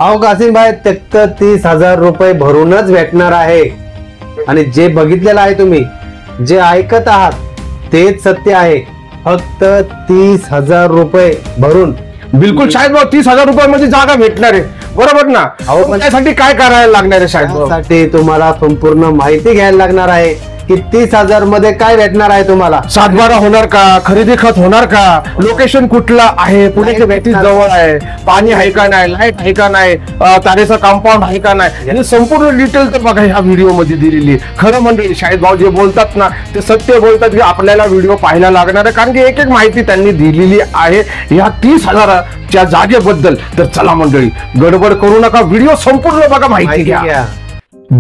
अहो कासिम भाई फक्त 30,000 रुपये भरूनच भेटणार आहे. आणि जे बघितलेलं आहे तुम्ही, जे ऐकत आहात तेच सत्य आहे. फक्त 30,000 रुपये भरून. बिलकुल शाहिद भाऊ, 30,000 रुपयामध्ये जागा भेटणार आहे, बरोबर ना? अहो त्यासाठी काय करायला लागणार आहे शाहिद भाऊ? त्यासाठी तुम्हाला संपूर्ण माहिती घ्यायला लागणार आहे की 30,000 मध्ये काय भेटणार आहे तुम्हाला. सातबारा होणार का, खरेदी खत होणार का, लोकेशन कुठलं आहे, पुण्याच्या व्यक्ती जवळ आहे, पाणी आहे का नाही, लाईट आहे का नाही, तारेचा कंपाऊंड आहे का नाही, हे संपूर्ण डिटेल तर बघा ह्या व्हिडिओ मध्ये दिलेली. खरं म्हणजे शाहिद भाऊ जे बोलतात ना ते सत्य बोलतात की आपल्याला व्हिडिओ पाहायला लागणार आहे, कारण की एक एक माहिती त्यांनी दिलेली आहे या 30,000च्या जागेबद्दल. तर चला मंडळी, गडबड करू नका, व्हिडिओ संपूर्ण बघा, माहिती घ्या.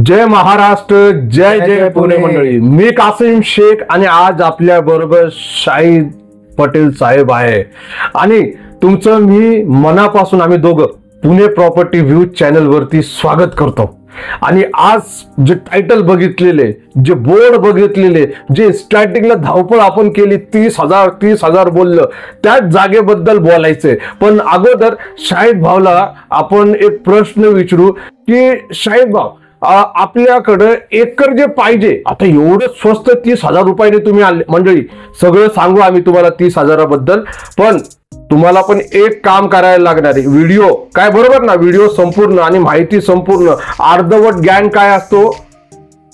जय महाराष्ट्र, जय जय पुणे मंडळी. मी कासिम शेख आणि आज आपल्या बरोबर शाहिद पटेल साहेब आहे. आणि तुमचं मी मनापासून आम्ही दोघं पुणे प्रॉपर्टी व्ह्यू चॅनल वरती स्वागत करतो. आणि आज जे टायटल बघितलेले, जे बोर्ड बघितलेले, जे स्टार्टिंगला धावपळ आपण केली, 30,000 बोललं, त्याच जागेबद्दल बोलायचंय. पण अगोदर शाहिद भाऊला आपण एक प्रश्न विचारू की शाहिद भाऊ, आपल्याकडं एकर जे पाहिजे, आता एवढं स्वस्त 30,000 रुपयाने तुम्ही आले. मंडळी सगळं सांगू आम्ही तुम्हाला 30,000बद्दल, पण तुम्हाला पण एक काम करायला लागणार आहे. व्हिडिओ काय, बरोबर ना? व्हिडिओ संपूर्ण आणि माहिती संपूर्ण. अर्धवट ज्ञान काय असतो?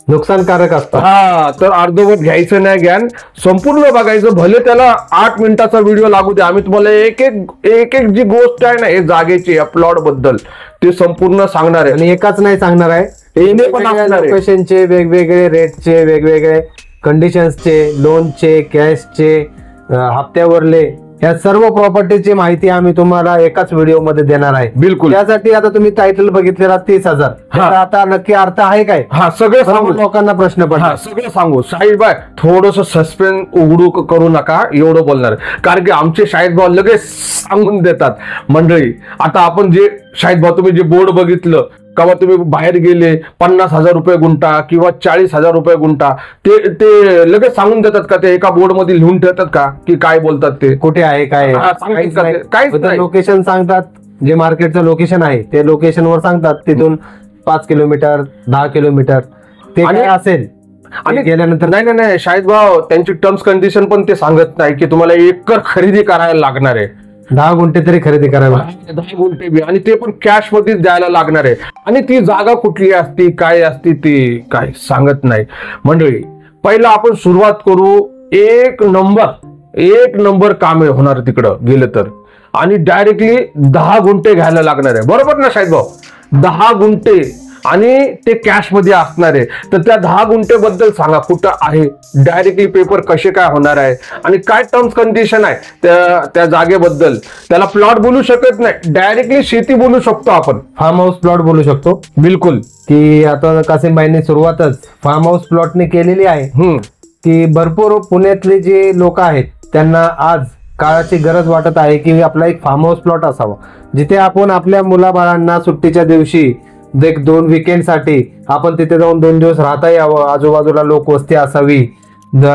नुकसानकारक असतं. हा, तर अर्धवट घ्यायचं नाही, ज्ञान संपूर्ण बघायचं. भले त्याला 8 मिनिटाचा व्हिडिओ लागू द्या, आम्ही तुम्हाला एक एक जी गोष्ट आहे ना, हे जागेची प्लॉट बद्दल ते संपूर्ण सांगणार आहे. आणि एकाच नाही सांगणार आहे, लोकेशनचे वेगवेगळे, रेटचे वेगवेगळे, कंडिशन्सचे, लोनचे, कॅशचे, हप्त्यावरले, या सर्व प्रॉपर्टीची माहिती आम्ही तुम्हाला एकाच व्हिडिओ मध्ये देणार आहे. बिलकुल. त्यासाठी आता तुम्ही टायटल बघितलेला 30,000, आता नक्की अर्थ आहे काय? हा, सगळं सांगू. लोकांना प्रश्न पडला, सगळं सांगू. शाहिद भाई थोडस सस्पेन्स उघडू करू नका, एवढं बोलणार, कारण की आमचे शाहिद भाऊ लगेच सांगून देतात. मंडळी आता आपण जे शाहिद भाऊ, तुम्ही जे बोर्ड बघितलं किंवा तुम्ही बाहेर गेले, 50,000 रुपये गुंठा किंवा 40,000 रुपये गुंठा, ते लगेच सांगून देतात का? ते एका बोर्ड मध्ये लिहून ठेवतात का की काय बोलतात ते, कुठे आहे काय? काहीच लोकेशन सांगतात. जे मार्केटचं लोकेशन आहे ते लोकेशनवर सांगतात, तिथून 5 किलोमीटर 10 किलोमीटर ते काय असेल. आणि गेल्यानंतर नाही शाहिद भाऊ, त्यांची टर्म्स कंडिशन पण ते सांगत नाही की तुम्हाला एकर खरेदी करायला लागणार आहे, 10 गुंठे तरी खरेदी करायला, 10 गुंठे बी, आणि ते पण कॅश मध्येच द्यायला लागणार आहे. आणि ती जागा कुठली असती, काय असती, ते काय सांगत नाही. मंडळी पहिला आपण सुरुवात करू. एक नंबर कामे होणार तिकडं गेलं तर, आणि डायरेक्टली 10 गुंठे घ्यायला लागणार आहे, बरोबर ना शाहिद भाऊ? 10 गुंठे आणि ते कॅश मध्ये असणार आहे. तर त्या 10 गुंठे बद्दल सांगा, कुठं आहे, डायरेक्टली पेपर कसे काय होणार आहे, आणि काय टर्म्स कंडिशन आहे त्या जागेबद्दल. त्याला प्लॉट बोलू शकत नाही, डायरेक्टली शेती बोलू शकतो आपण, फार्म हाऊस प्लॉट बोलू शकतो. बिलकुल. की आता कासिमबाईंनी सुरुवातच फार्म हाऊस प्लॉटने केलेली आहे. की भरपूर पुण्यातले जे लोक आहेत त्यांना आज काळाची गरज वाटत आहे की आपला एक फार्म हाऊस प्लॉट असावा, जिथे आपण आपल्या मुलाबाळांना सुट्टीच्या दिवशी 2 वीकेंड साठी आपण तिथे जाऊन 2 दिवस राहता यावं, आजूबाजूला लोकवस्ती असावी,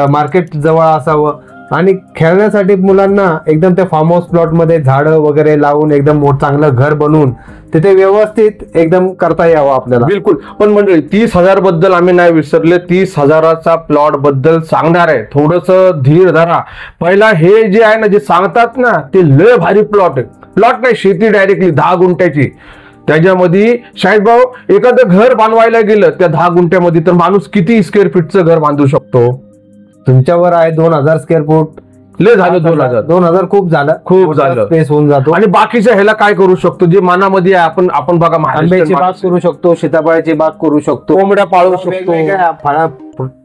मार्केट जवळ असावं, आणि खेळण्यासाठी मुलांना एकदम त्या फार्म हाऊस प्लॉट मध्ये झाडं वगैरे लावून एकदम चांगलं घर बनवून तिथे व्यवस्थित एकदम करता यावं आपल्याला. बिलकुल. पण मंडळी 30,000 बद्दल आम्ही नाही विसरले, 30,000चा प्लॉट बद्दल सांगणार आहे. थोडस धीर धरा. पहिला हे जे आहे ना, जे सांगतात ना, ते लय भारी प्लॉट आहे. प्लॉट नाही, शेती डायरेक्टली 10 गुंठ्याची. त्याच्यामध्ये शाहिद भाऊ एखादं घर बांधवायला गेलं त्या 10 गुंठ्यामध्ये, तर माणूस किती स्क्वेअर फीटचं घर बांधू शकतो? तुमच्यावर आहे 2,000 स्क्वेअर फूट. लय झालं 2,000 खूप झालं, स्पेस होऊन जातो. आणि बाकीच्या ह्याला काय करू शकतो, जे मनामध्ये आहे, आपण बघा, आंब्याची बाग करू शकतो, सीताफळाची बाग करू शकतो, कोंबड्या पाळू शकतो,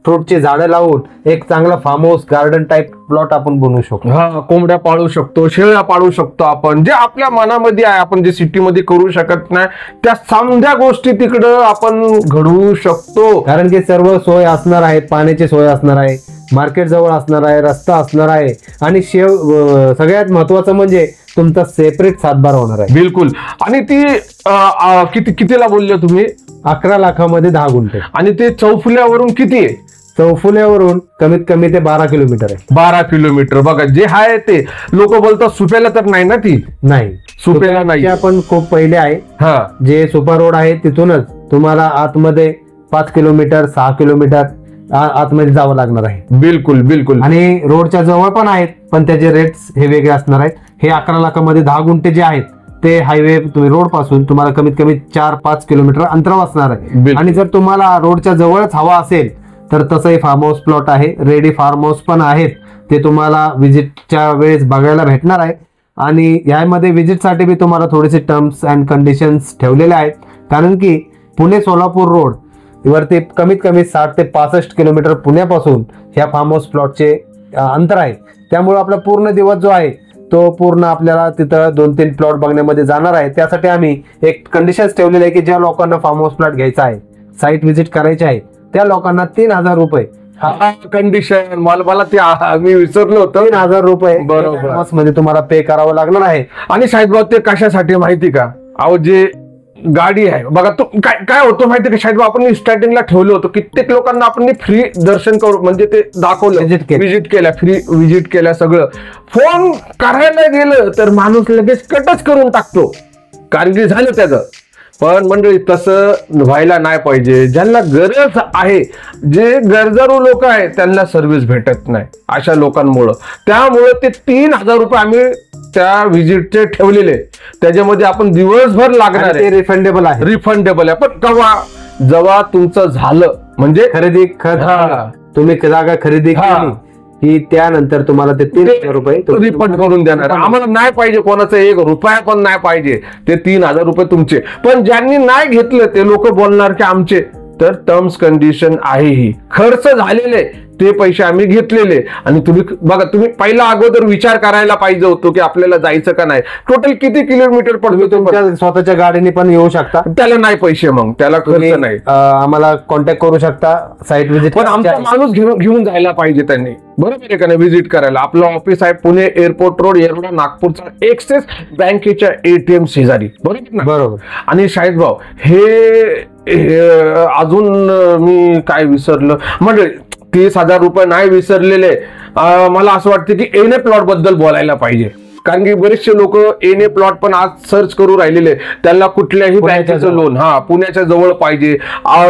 फ्रूटची झाडं लावून एक चांगला farm house garden type plot आपण बनवू शकतो. हा, कोंबड्या पाळू शकतो, शेळ्या पाळू शकतो आपण, जे आपल्या मनामध्ये आहे, आपण जे सिटीमध्ये करू शकत नाही त्या समध्या गोष्टी तिकडं आपण घडवू शकतो. कारण की सर्व सोय असणार आहे, पाण्याची सोय असणार आहे, मार्केट जवळ असणार आहे, रस्ता असणार आहे, आणि सगळ्यात महत्वाचं म्हणजे तुमचा सेपरेट सातबारा होणार आहे. बिलकुल. आणि ती कितीला बोलले तुम्ही? 11 लाखामध्ये 10 गुंठे. आणि ते चौफुल्यावरून किती आहे? चौफुल्यावरून कमीत कमी ते 12 किलोमीटर आहे. 12 किलोमीटर. बघा जे आहे ते लोक बोलतात सुप्याला तर नाही ना, ती नाही सुप्याला नाही, आपण खूप पहिले आहे. हा जे सुपर रोड आहे तिथूनच तुम्हाला आतमध्ये 5 किलोमीटर 6 किलोमीटर आतमध्ये जावं लागणार आहे. बिलकुल बिलकुल. आणि रोडच्या जवळ पण आहेत, पण त्याचे रेट्स हे वेगळे असणार आहेत. हे 11 लाखामध्ये 10 गुंठे जे आहेत ते हायवे तुम्ही रोड पासून तुम्हाला कमीत कमी 4-5 किलोमीटर अंतरावर असणार आहे. आणि जर तुम्हाला रोडच्या जवळच हवा असेल तर तसंही फार्म हाऊस प्लॉट आहे. रेडी फार्म हाऊस पण आहेत, ते तुम्हाला विजिटच्या वेळेस बघायला भेटणार आहे. आणि यामध्ये विजिटसाठी बी तुम्हाला थोडेसे टर्म्स अँड कंडिशन्स ठेवलेले आहेत. कारण की पुणे सोलापूर रोड वरती कमीत कमी 60 ते 65 किलोमीटर पुण्यापासून ह्या फार्म हाऊस प्लॉटचे अंतर आहे. त्यामुळे आपला पूर्ण दिवस जो आहे तो पूर्ण आपल्याला तिथं 2-3 प्लॉट बघण्यामध्ये जाणार आहे. त्यासाठी आम्ही एक कंडिशन्स ठेवलेले आहे की ज्या लोकांना फार्म हाऊस प्लॉट घ्यायचा आहे, साईट व्हिजिट करायची आहे, त्या लोकांना 3,000 रुपये कंडिशन मला ते मी विसरलो होतो. 3,000 रुपये बरोबर मध्ये तुम्हाला पे करावं लागणार आहे. आणि शाहिदभाऊ ते कशासाठी माहिती का? अहो जे गाडी आहे बघा, तो काय होतं माहिती का शाहिदभाऊ, आपण स्टार्टिंगला ठेवलं होतं कित्येक लोकांना आपण फ्री दर्शन करू म्हणजे ते दाखवलं, विजिट केल्या, फ्री विजिट केल्या सगळं. फोन करायला गेलं तर माणूस लगेच कटच करून टाकतो, कारण की झालं त्याचं. पण मंडळी तसं व्हायला नाही पाहिजे. ज्यांना गरज आहे, जे गरजारू लोक आहेत त्यांना सर्व्हिस भेटत नाही अशा लोकांमुळं. त्यामुळे ते 3,000 रुपये आम्ही त्या व्हिजिटचे ठेवलेले, त्याच्यामध्ये आपण दिवसभर लागणार आहे. रिफंडेबल आहे. रिफंडेबल आहे, पण केव्हा जेव्हा तुमचं झालं म्हणजे खरेदी तुम्ही जागा खरेदी केली की त्यानंतर तुम्हाला ते 3,000 रुपये रिफंड करून देणार. आम्हाला नाही पाहिजे कोणाचा 1 रुपया पण नाही पाहिजे, ते 3,000 रुपये तुमचे. पण ज्यांनी नाही घेतलं ते लोक बोलणार की आमचे, तर टर्म्स कंडिशन आहे ही. खर्च झालेले ते पैसे आम्ही घेतलेले. आणि तुम्ही बघा, तुम्ही पहिला अगोदर विचार करायला पाहिजे होतो की आपल्याला जायचं का नाही, टोटल किती किलोमीटर पडतो. तुमच्या स्वतःच्या गाडीने पण येऊ शकता, त्याला नाही पैसे, मग त्याला खर्च नाही. आम्हाला कॉन्टॅक्ट करू शकता साईट व्हिजिट. पण आमचा माणूस घेऊन जायला पाहिजे त्यांनी, बरोबर आहे का नाही, व्हिजिट करायला. आपलं ऑफिस आहे पुणे एअरपोर्ट रोड, येरवडा, नागपूरचा एक्सिस बँकेच्या ATM शेजारी, बरोबर ना? बरोबर. आणि शाहिदभाऊ हे अजून मी काय विसरलं म्हणजे 30,000 रुपये नाही विसरलेले. मला असं वाटतं की एने प्लॉट बद्दल बोलायला पाहिजे, कारण की बरेचसे लोक एने प्लॉट पण आज सर्च करू राहिलेले. त्यांना कुठल्याही बँकेचं लोन पुण्याच्या जवळ पाहिजे,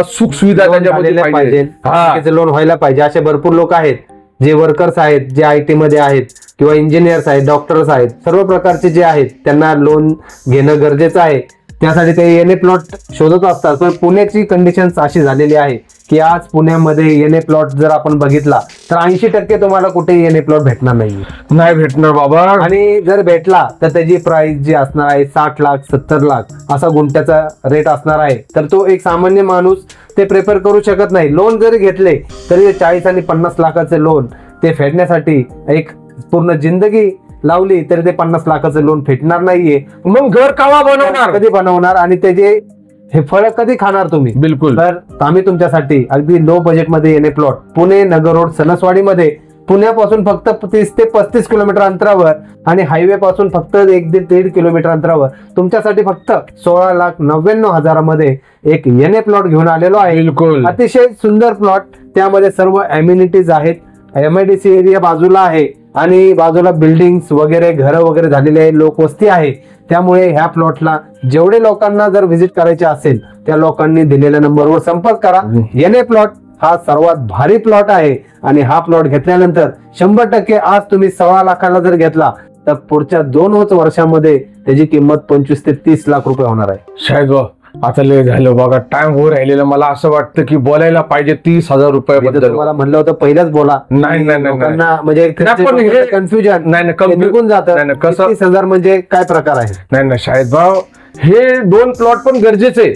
सुख सुविधा त्याच्यामध्ये पाहिजे, लोन व्हायला पाहिजे. असे भरपूर लोक आहेत जे वर्कर्स आहेत, जे IT मध्ये आहेत किंवा इंजिनियर्स आहेत, डॉक्टर्स आहेत, सर्व प्रकारचे जे आहेत त्यांना लोन घेणं गरजेचं आहे. त्यासाठी ते एने प्लॉट शोधत असतात. पण पुण्याची कंडिशन अशी झालेली आहे की आज पुण्यामध्ये एने प्लॉट जर आपण बघितला तर 80% तुम्हाला कुठे एने प्लॉट भेटणार नाही भेटणार बाबा. आणि जर भेटला तर त्याची प्राइस जी असणार आहे 60 लाख 70 लाख असा गुंठ्याचा रेट असणार आहे. तर तो एक सामान्य माणूस ते प्रेफर करू शकत नाही. लोन जरी घेतले तरी 40 आणि 50 लाखाचे लोन ते फेडण्यासाठी एक पूर्ण जिंदगी लावली तरी ते 50 लाखाचं लोन फेडणार नाहीये. मग घर केव्हा बनवणार, कधी बनवणार, आणि त्याचे हे फळ कधी खाणार तुम्ही? बिलकुल. तर आम्ही तुमच्यासाठी अगदी लो बजेटमध्ये येणे प्लॉट पुणे नगर रोड सणसवाडीमध्ये, पुण्यापासून फक्त 30 ते 35 किलोमीटर अंतरावर आणि हायवे पासून फक्त 1-1.5 किलोमीटर अंतरावर तुमच्यासाठी फक्त 16,99,000 मध्ये एक एने प्लॉट घेऊन आलेलो आहे. बिलकुल. अतिशय सुंदर प्लॉट, त्यामध्ये सर्व अम्युनिटीज आहेत. MIDC एरिया बाजूला आहे आणि बाजूला बिल्डिंग्स वगैरे, घरं वगैरे झालेले आहे, लोकवस्ती आहे. त्यामुळे ह्या प्लॉटला जेवढे लोकांना जर व्हिजिट करायचे असेल त्या लोकांनी दिलेल्या नंबरवर संपर्क करा. एने प्लॉट हा सर्वात भारी प्लॉट आहे आणि हा प्लॉट घेतल्यानंतर 100% आज तुम्ही 16 लाखाला जर घेतला तर पुढच्या 2 वर्षामध्ये त्याची किंमत 25 ते 30 लाख रुपये होणार आहे. शायद आता लय झालं बघा, टाइम हो राहिलेलं. मला असं वाटतं की बोलायला पाहिजे 30,000 रुपये बद्दल. मला म्हणलं होतं पहिल्याच बोला. नाही लोकांना म्हणजे कन्फ्युजन निघून जातं. 30,000 म्हणजे काय प्रकार आहे? नाही शाहिद भाऊ, हे 2 प्लॉट पण गरजेचे आहे.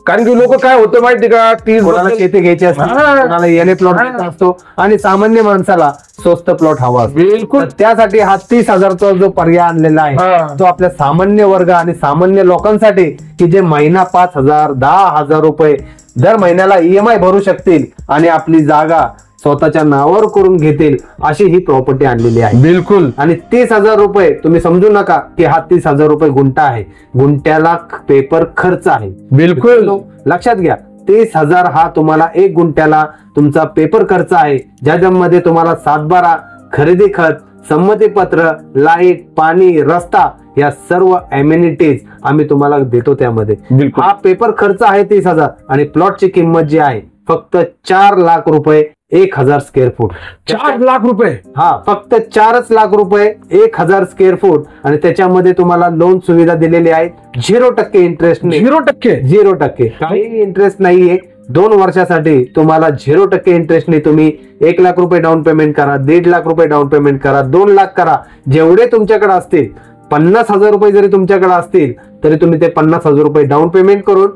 कारण की लोक काय होतं माहिती का, 30 शेती घ्यायची असते, कोणाला एने प्लॉट असतो आणि सामान्य माणसाला स्वस्त प्लॉट हवा असतो. बिलकुल. त्यासाठी हा 30,000चा जो पर्याय आणलेला आहे तो आपल्या सामान्य वर्ग आणि सामान्य लोकांसाठी, की जे महिना 5,000 10,000 रुपये दर महिन्याला EMI भरू शकतील आणि आपली जागा स्वतःच्या नावावर करून घेतील अशी ही प्रॉपर्टी आणलेली आहे. बिलकुल. आणि 30,000 रुपये तुम्ही समजू नका की हा 30,000 रुपये गुंठा आहे, गुंठ्याला पेपर खर्च आहे. बिलकुल लक्षात घ्या. 30,000 हा तुम्हाला 1 गुंठ्याला तुमचा पेपर खर्च आहे, ज्यामध्ये तुम्हाला 7/12 खरेदी खत, संमती पत्र, लाईट, पाणी, रस्ता या सर्व अमेनिटीज आम्ही तुम्हाला देतो त्यामध्ये. बिलकुल. हा पेपर खर्च आहे 30,000 आणि प्लॉटची किंमत जी आहे फक्त 4 लाख रुपये 1,000 स्क्वेअर फूट. 4 लाख रुपये. हा, फक्त 4 लाख रुपये 1,000 स्क्वेअर फूट आणि त्याच्यामध्ये तुम्हाला लोन सुविधा दिलेली आहे 0% इंटरेस्ट. 0% काही इंटरेस्ट नाहीये. 2 वर्षासाठी तुम्हाला 0% इंटरेस्टने तुम्ही 1 लाख रुपये डाऊन पेमेंट करा, 1.5 लाख रुपये डाऊन पेमेंट करा, 2 लाख करा, जेवढे तुमच्याकडे असतील. 50,000 रुपये जरी तुमच्याकडे असतील तरी तुम्ही ते 50,000 रुपये डाऊन पेमेंट करून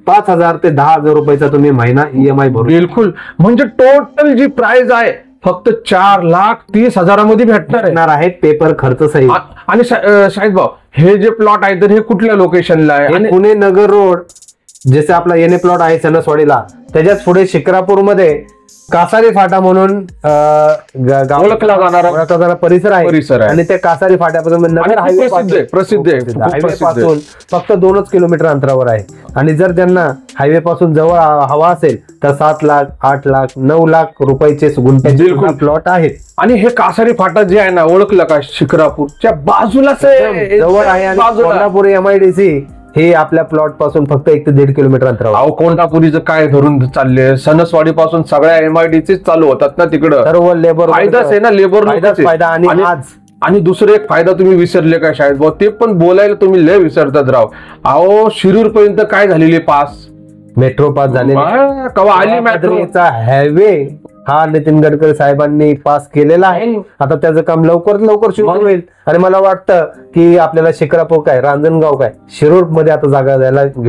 5,000 ते 10,000 रुपयाचा तुम्ही महिना EMI भरू. बिलकुल. म्हणजे टोटल जी प्राइस आहे फक्त 4,30,000 मध्ये भेटणार आहे पेपर खर्च सहित. आणि शाहिद भाऊ, हे जे प्लॉट आहे तर हे कुठल्या लोकेशनला आहे? पुणे नगर रोड, जसे आपला येणे प्लॉट आहे सणसवाडीला, त्याच्याच पुढे शिक्रापूरमध्ये कासारी फाटा म्हणून ओळखला जाणारा परिसर आहे. आणि त्या कासारी फाट्यापासून नगर हायवे प्रसिद्ध आहे. हायवे पासून फक्त 2 किलोमीटर अंतरावर आहे. आणि जर त्यांना हायवे पासून जवळ हवा असेल तर 7 लाख, 8 लाख, 9 लाख रुपयाचे गुंठ्याचे प्लॉट आहेत. आणि हे कासारी फाटा जे आहे ना, ओळखलं का, शिक्रापूरच्या बाजूलाच जवळ आहे. आणि कोल्हापूर MIDC हे आपल्या प्लॉट पासून फक्त 1 ते 1.5 किलोमीटर अंतरावर. अहो, कोल्हापुरीचं काय धरून चालले, सणसवाडी पासून सगळ्या MIDC चालू होतात ना तिकडं. सर्व लेबर फायदाच आहे ना, लेबर फायदा. आणि दुसरे एक फायदा तुम्ही विसरले का शायद भाऊ, ते पण बोलायला तुम्ही लय विसरतात राव. अहो, शिरूर पर्यंत काय झालेली पास, मेट्रो पास झालेली, कवा आली मेट्रोचा हायवे हा नितीन गडकरी साहेबांनी पास केलेला आहे. आता त्याचं काम लवकर सुरू होईल. आणि मला वाटतं की आपल्याला शिक्रापूर काय, रांजणगाव काय, शिरूर मध्ये आता जागा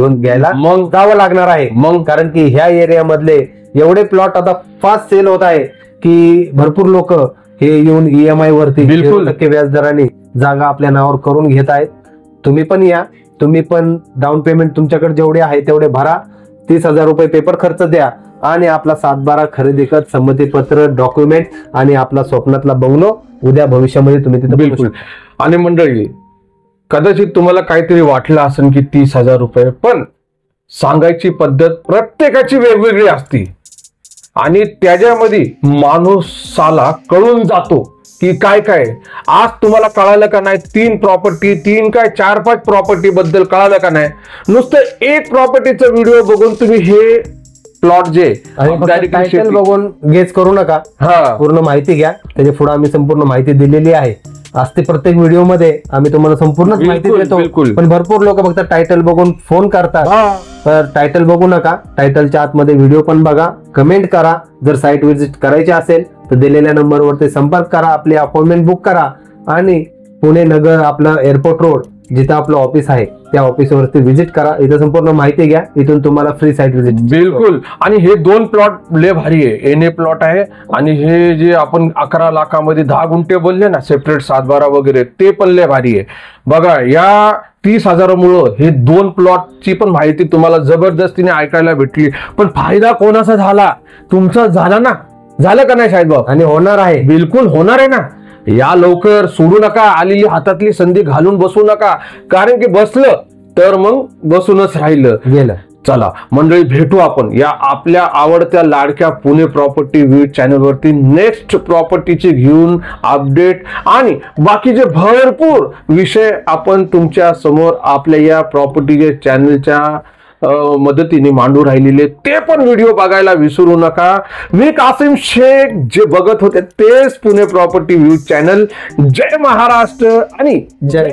घ्यायला मग जावं लागणार आहे. मग कारण की ह्या एरिया मधले एवढे प्लॉट आता फास्ट सेल होत आहे की भरपूर लोक हे येऊन EMI वरती 0% व्याजदराने जागा आपल्या नावावर करून घेत आहेत. तुम्ही पण या, तुम्ही पण डाऊन पेमेंट तुमच्याकडे जेवढे आहे तेवढे भरा, 30,000 रुपये पेपर खर्च द्या आणि आपला 7/12 खरेदी खत, संमती पत्र, डॉक्युमेंट आणि आपला स्वप्नातला बंगलो उद्या भविष्यामध्ये तुम्ही तिथे. बिलकुल. आणि मंडळी, कदाचित तुम्हाला काहीतरी वाटलं असेल की 30,000 रुपये, पण सांगायची पद्धत प्रत्येकाची वेगवेगळी असते आणि त्याच्यामध्ये माणूसाला कळून जातो की काय काय. आज तुम्हाला कळालं का नाही, 3 प्रॉपर्टी, 3 काय 4-5 प्रॉपर्टी बद्दल कळालं का नाही. नुसतं एक प्रॉपर्टीचा व्हिडिओ बघून तुम्ही हे प्लॉट जे टायटल बघून गेस करू नका, पूर्ण माहिती घ्या. त्याच्या पुढे आम्ही संपूर्ण माहिती दिलेली आहे. असते प्रत्येक व्हिडिओ मध्ये आम्ही तुम्हाला संपूर्ण माहिती देतो. पण भरपूर लोक फक्त टायटल बघून फोन करतात. तर टायटल बघू नका, टायटलच्या आतमध्ये व्हिडिओ पण बघा, कमेंट करा. जर साईट व्हिजिट करायची असेल तर दिलेल्या नंबरवरती संपर्क करा, आपली अपॉइंटमेंट बुक करा आणि पुणे नगर आपलं एअरपोर्ट रोड जिथं आपलं ऑफिस आहे त्या ऑफिसवरती व्हिजिट करा. इथं संपूर्ण माहिती घ्या, इथून तुम्हाला फ्री साईट व्हिजिट. बिलकुल. आणि हे 2 प्लॉट लय भारी आहे. एनए प्लॉट आहे आणि हे जे आपण 11 लाखामध्ये 10 गुंठे बोलले ना, सेपरेट 7/12 वगैरे, ते पण लय भारी आहे. बघा, या 30,000 मुळे हे 2 प्लॉटची पण माहिती तुम्हाला जबरदस्तीने ऐकायला भेटली. पण फायदा कोणाचा झाला? तुमचा झाला ना, झालं का नाही शाहिद भाऊ? आणि होणार आहे, बिलकुल होणार आहे ना. या लवकर, सोडू नका, आलेली हातातली संधी घालून बसू नका, कारण की बसलं तर मग बसूनच राहिलं गेलं. चला मंडळी, भेटू आपण या आपल्या आवडत्या लाडक्या पुणे प्रॉपर्टी व्ह्यू चॅनल वरती नेक्स्ट प्रॉपर्टीचे घेऊन अपडेट आणि बाकीचे भरपूर विषय आपण तुमच्या समोर आपल्या या प्रॉपर्टीच्या चॅनलच्या मदतीने मांडू राहिलेले, ते पण व्हिडिओ बघायला विसरू नका. मी कासिम शेख, जे बघत होते तेच पुणे प्रॉपर्टी व्ह्यू चॅनल. जय महाराष्ट्र आणि जय